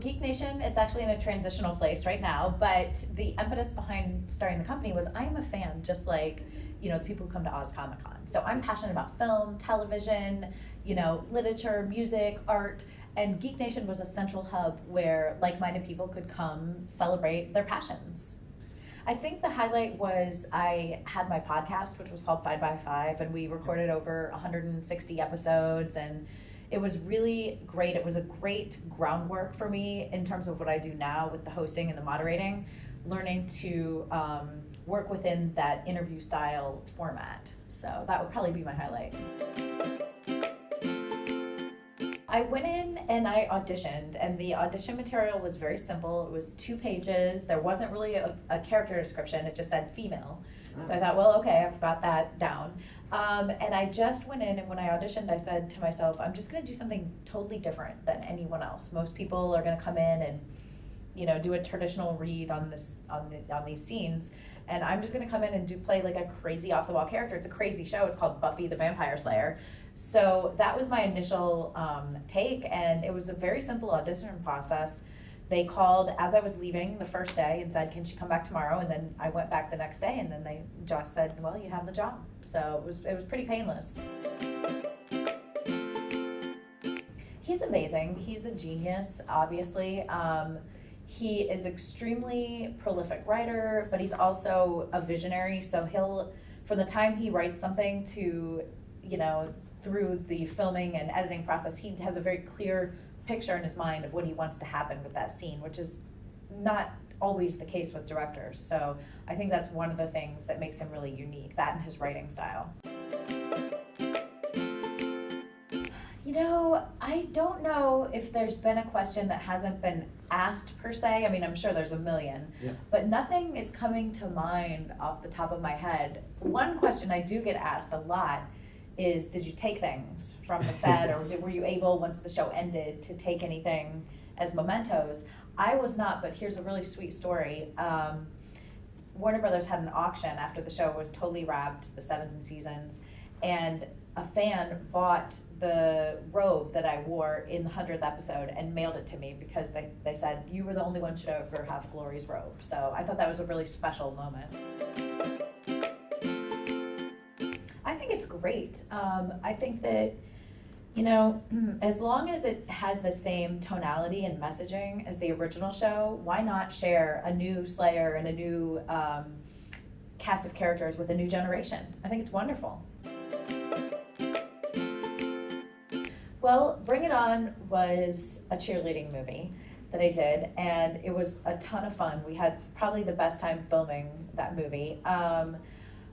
GeekNation, it's actually in a transitional place right now, but the impetus behind starting the company was I'm a fan, just like, the people who come to Oz Comic Con. So I'm passionate about film, television, literature, music, art, and GeekNation was a central hub where like-minded people could come celebrate their passions. I think the highlight was I had my podcast, which was called 5x5, and we recorded over 160 episodes, and it was really great. It was a great groundwork for me in terms of what I do now with the hosting and the moderating, learning to work within that interview style format. So that would probably be my highlight. I went in and I auditioned, and the audition material was very simple. It was 2 pages. There wasn't really a character description. It just said female. So I thought, well, okay, I've got that down. And I just went in, and when I auditioned, I said to myself, I'm just gonna do something totally different than anyone else. Most people are gonna come in and, do a traditional read on these scenes. And I'm just gonna come in and play like a crazy off the wall character. It's a crazy show. It's called Buffy the Vampire Slayer. So that was my initial take, and it was a very simple audition process. They called as I was leaving the first day and said, can she come back tomorrow? And then I went back the next day, and then they just said, well, you have the job. So it was pretty painless. He's amazing. He's a genius, obviously. He is extremely prolific writer, but he's also a visionary. So from the time he writes something to, through the filming and editing process, he has a very clear picture in his mind of what he wants to happen with that scene, which is not always the case with directors. So I think that's one of the things that makes him really unique, that and his writing style. I don't know if there's been a question that hasn't been asked per se. I mean, I'm sure there's a million, but nothing is coming to mind off the top of my head. One question I do get asked a lot is, did you take things from the set, or were you able, once the show ended, to take anything as mementos? I was not, but here's a really sweet story. Warner Brothers had an auction after the show was totally wrapped, the 7 seasons, and a fan bought the robe that I wore in the 100th episode and mailed it to me because they said, you were the only one to ever have Glory's robe. So I thought that was a really special moment. I think it's great. I think that, as long as it has the same tonality and messaging as the original show, why not share a new Slayer and a new cast of characters with a new generation? I think it's wonderful. Well, Bring It On was a cheerleading movie that I did, and it was a ton of fun. We had probably the best time filming that movie.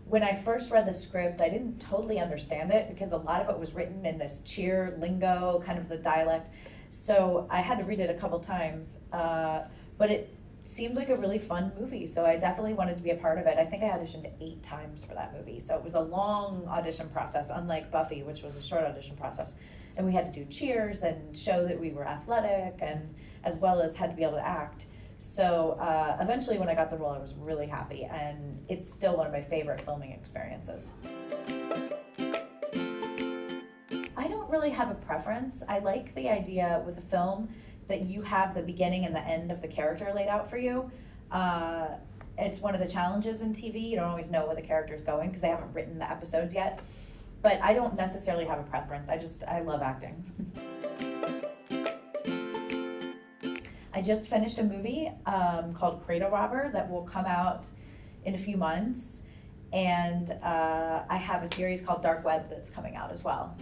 When I first read the script, I didn't totally understand it because a lot of it was written in this cheer lingo, kind of the dialect. So I had to read it a couple times, but it seemed like a really fun movie. So I definitely wanted to be a part of it. I think I auditioned 8 times for that movie. So it was a long audition process, unlike Buffy, which was a short audition process. And we had to do cheers and show that we were athletic, and as well as had to be able to act. So eventually when I got the role, I was really happy, and it's still one of my favorite filming experiences. I don't really have a preference. I like the idea with a film that you have the beginning and the end of the character laid out for you. It's one of the challenges in TV. You don't always know where the character's going because they haven't written the episodes yet. But I don't necessarily have a preference. I love acting. I just finished a movie called Cradle Robber that will come out in a few months. And I have a series called Dark Web that's coming out as well.